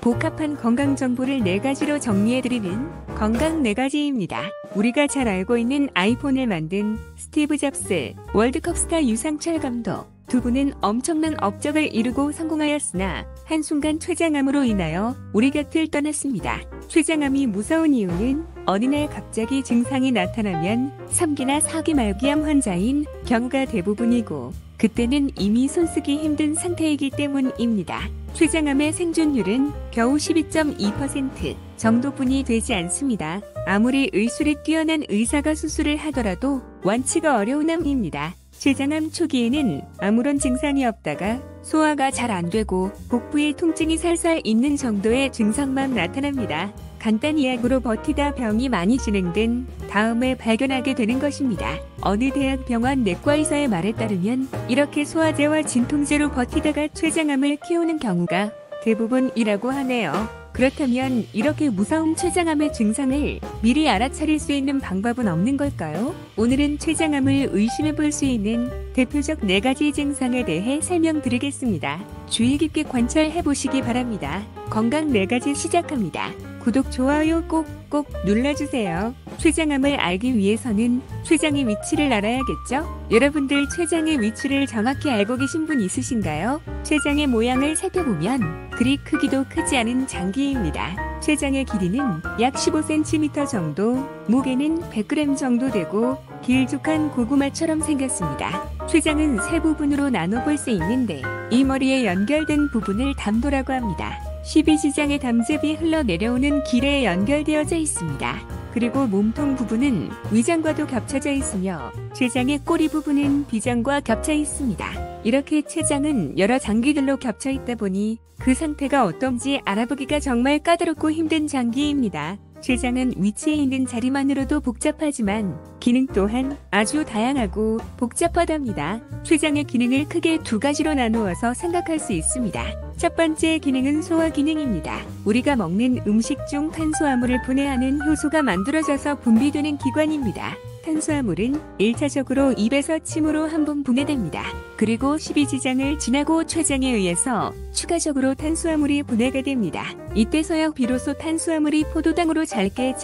복합한 건강 정보를 4가지로 정리해드리는 건강 4가지입니다. 우리가 잘 알고 있는 아이폰을 만든 스티브 잡스, 월드컵 스타 유상철 감독 두 분은 엄청난 업적을 이루고 성공하였으나 한순간 췌장암으로 인하여 우리 곁을 떠났습니다. 췌장암이 무서운 이유는 어느 날 갑자기 증상이 나타나면 3기나 4기 말기암 환자인 경우가 대부분이고 그때는 이미 손쓰기 힘든 상태이기 때문입니다. 췌장암의 생존율은 겨우 12.2% 정도뿐이 되지 않습니다. 아무리 의술이 뛰어난 의사가 수술을 하더라도 완치가 어려운 암입니다. 췌장암 초기에는 아무런 증상이 없다가 소화가 잘 안 되고 복부에 통증이 살살 있는 정도의 증상만 나타납니다. 간단히 약으로 버티다 병이 많이 진행된 다음에 발견하게 되는 것입니다. 어느 대학병원 내과의사의 말에 따르면 이렇게 소화제와 진통제로 버티다가 췌장암을 키우는 경우가 대부분이라고 하네요. 그렇다면 이렇게 무서운 췌장암의 증상을 미리 알아차릴 수 있는 방법은 없는 걸까요? 오늘은 췌장암을 의심해 볼 수 있는 대표적 4가지 증상에 대해 설명드리겠습니다. 주의 깊게 관찰해 보시기 바랍니다. 건강 4가지 시작합니다. 구독, 좋아요 꼭꼭 눌러주세요. 췌장암을 알기 위해서는 췌장의 위치를 알아야겠죠? 여러분들 췌장의 위치를 정확히 알고 계신 분 있으신가요? 췌장의 모양을 살펴보면 그리 크기도 크지 않은 장기입니다. 췌장의 길이는 약 15cm 정도, 무게는 100g 정도 되고 길쭉한 고구마처럼 생겼습니다. 췌장은 세 부분으로 나눠볼 수 있는데 이 머리에 연결된 부분을 담도라고 합니다. 12지장의 담즙이 흘러내려오는 길에 연결되어져 있습니다. 그리고 몸통 부분은 위장과도 겹쳐져 있으며 췌장의 꼬리 부분은 비장과 겹쳐 있습니다. 이렇게 췌장은 여러 장기들로 겹쳐 있다 보니 그 상태가 어떤지 알아보기가 정말 까다롭고 힘든 장기입니다. 췌장은 위치해 있는 자리만으로도 복잡하지만 기능 또한 아주 다양하고 복잡하답니다. 췌장의 기능을 크게 2가지로 나누어서 생각할 수 있습니다. 첫 번째 기능은 소화 기능입니다. 우리가 먹는 음식 중 탄수화물을 분해하는 효소가 만들어져서 분비되는 기관입니다. 탄수화물은 1차적으로 입에서 침으로 한번 분해됩니다. 그리고 12지장을 지나고 췌장에 의해서 추가적으로 탄수화물이 분해가 됩니다. 이때서야 비로소 탄수화물이 포도당으로 잘게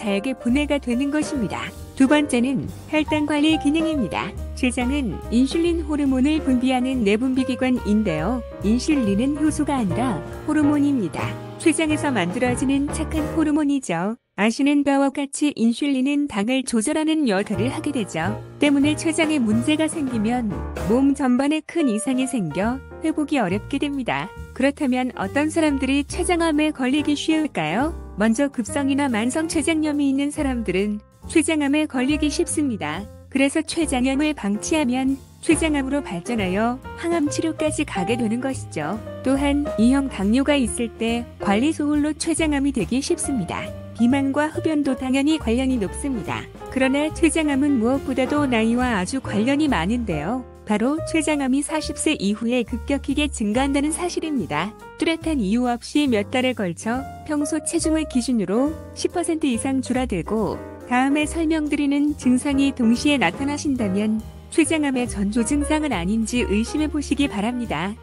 분해가 되는 것입니다. 두 번째는 혈당 관리 기능입니다. 췌장은 인슐린 호르몬을 분비하는 내분비기관인데요. 인슐린은 효소가 아니라 호르몬입니다. 췌장에서 만들어지는 착한 호르몬이죠. 아시는 바와 같이 인슐린은 당을 조절하는 역할을 하게 되죠. 때문에 췌장에 문제가 생기면 몸 전반에 큰 이상이 생겨 회복이 어렵게 됩니다. 그렇다면 어떤 사람들이 췌장암에 걸리기 쉬울까요? 먼저 급성이나 만성 췌장염이 있는 사람들은 췌장암에 걸리기 쉽습니다. 그래서 췌장염을 방치하면 췌장암으로 발전하여 항암 치료까지 가게 되는 것이죠. 또한 2형 당뇨가 있을 때 관리 소홀로 췌장암이 되기 쉽습니다. 비만과 흡연도 당연히 관련이 높습니다. 그러나 췌장암은 무엇보다도 나이와 아주 관련이 많은데요. 바로 췌장암이 40세 이후에 급격하게 증가한다는 사실입니다. 뚜렷한 이유 없이 몇 달에 걸쳐 평소 체중을 기준으로 10% 이상 줄어들고 다음에 설명드리는 증상이 동시에 나타나신다면 췌장암의 전조 증상은 아닌지 의심해 보시기 바랍니다.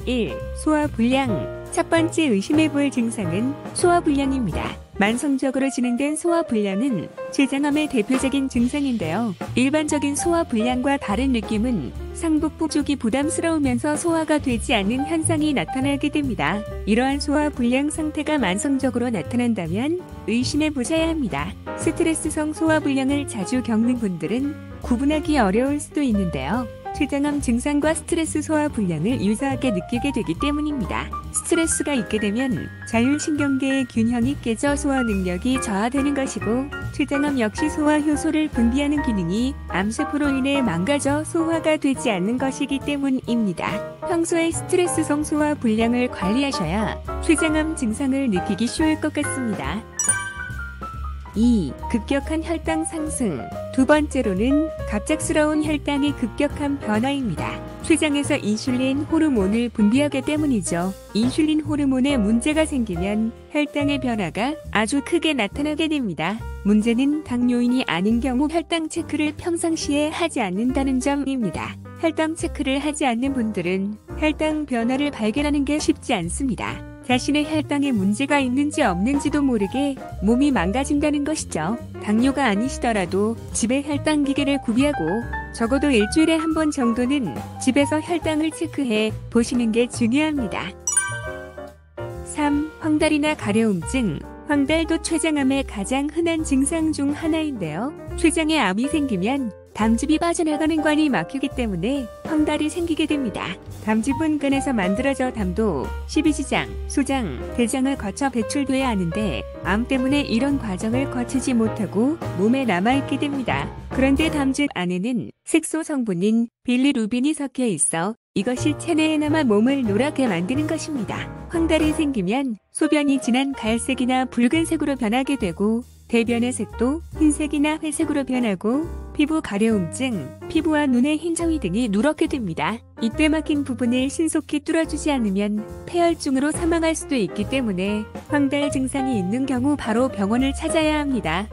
1. 소화불량. 첫 번째 의심해 볼 증상은 소화불량입니다. 만성적으로 진행된 소화불량은 췌장암의 대표적인 증상인데요. 일반적인 소화불량과 다른 느낌은 상복부 쪽이 부담스러우면서 소화가 되지 않는 현상이 나타나게 됩니다. 이러한 소화불량 상태가 만성적으로 나타난다면 의심해 보셔야 합니다. 스트레스성 소화불량을 자주 겪는 분들은 구분하기 어려울 수도 있는데요. 췌장암 증상과 스트레스 소화불량을 유사하게 느끼게 되기 때문입니다. 스트레스가 있게 되면 자율신경계의 균형이 깨져 소화 능력이 저하되는 것이고 췌장암 역시 소화 효소를 분비하는 기능이 암세포로 인해 망가져 소화가 되지 않는 것이기 때문입니다. 평소에 스트레스성 소화불량을 관리하셔야 췌장암 증상을 느끼기 쉬울 것 같습니다. 2. 급격한 혈당 상승. 두 번째로는 갑작스러운 혈당의 급격한 변화입니다. 췌장에서 인슐린 호르몬을 분비하기 때문이죠. 인슐린 호르몬에 문제가 생기면 혈당의 변화가 아주 크게 나타나게 됩니다. 문제는 당뇨인이 아닌 경우 혈당 체크를 평상시에 하지 않는다는 점입니다. 혈당 체크를 하지 않는 분들은 혈당 변화를 발견하는 게 쉽지 않습니다. 자신의 혈당에 문제가 있는지 없는지도 모르게 몸이 망가진다는 것이죠. 당뇨가 아니시더라도 집에 혈당 기계를 구비하고 적어도 일주일에 한 번 정도는 집에서 혈당을 체크해 보시는 게 중요합니다. 3. 황달이나 가려움증. 황달도 췌장암의 가장 흔한 증상 중 하나인데요. 췌장에 암이 생기면 담즙이 빠져나가는 관이 막히기 때문에 황달이 생기게 됩니다. 담즙은 간에서 만들어져 담도, 십이지장, 소장, 대장을 거쳐 배출돼야 하는데 암 때문에 이런 과정을 거치지 못하고 몸에 남아있게 됩니다. 그런데 담즙 안에는 색소 성분인 빌리루빈이 섞여 있어 이것이 체내에 남아 몸을 노랗게 만드는 것입니다. 황달이 생기면 소변이 진한 갈색이나 붉은색으로 변하게 되고 대변의 색도 흰색이나 회색으로 변하고 피부 가려움증, 피부와 눈의 흰점이 등이 누렇게 됩니다. 이때 막힌 부분을 신속히 뚫어주지 않으면 폐혈증으로 사망할 수도 있기 때문에 황달 증상이 있는 경우 바로 병원을 찾아야 합니다.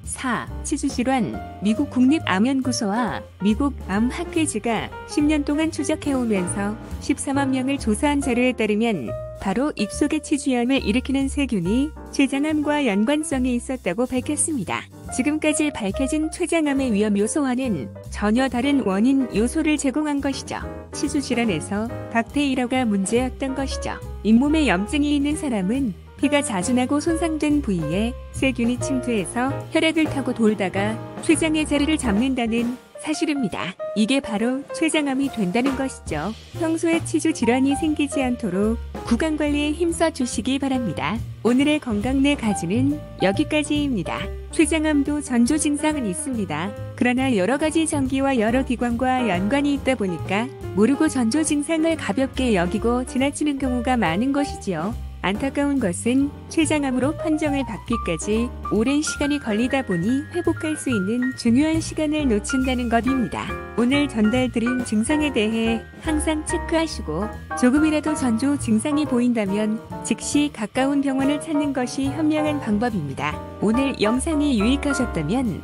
4. 치주질환. 미국 국립암연구소와 미국 암학회지가 10년 동안 추적해오면서 14만 명을 조사한 자료에 따르면 바로 입속의 치주염을 일으키는 세균이 췌장암과 연관성이 있었다고 밝혔습니다. 지금까지 밝혀진 췌장암의 위험 요소와는 전혀 다른 원인 요소를 제공한 것이죠. 치주질환에서 박테리아가 문제였던 것이죠. 잇몸에 염증이 있는 사람은 피가 자주 나고 손상된 부위에 세균이 침투해서 혈액을 타고 돌다가 췌장의 자리를 잡는다는 사실입니다. 이게 바로 췌장암이 된다는 것이죠. 평소에 치주 질환이 생기지 않도록 구강 관리에 힘써 주시기 바랍니다. 오늘의 건강 네 가지는 여기까지입니다. 췌장암도 전조 증상은 있습니다. 그러나 여러 가지 장기와 여러 기관과 연관이 있다 보니까 모르고 전조 증상을 가볍게 여기고 지나치는 경우가 많은 것이지요. 안타까운 것은 췌장암으로 판정을 받기까지 오랜 시간이 걸리다 보니 회복할 수 있는 중요한 시간을 놓친다는 것입니다. 오늘 전달드린 증상에 대해 항상 체크하시고 조금이라도 전조 증상이 보인다면 즉시 가까운 병원을 찾는 것이 현명한 방법입니다. 오늘 영상이 유익하셨다면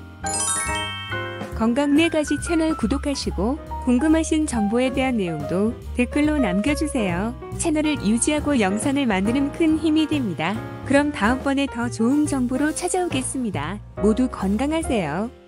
건강 네 가지 채널 구독하시고 궁금하신 정보에 대한 내용도 댓글로 남겨주세요. 채널을 유지하고 영상을 만드는 큰 힘이 됩니다. 그럼 다음번에 더 좋은 정보로 찾아오겠습니다. 모두 건강하세요.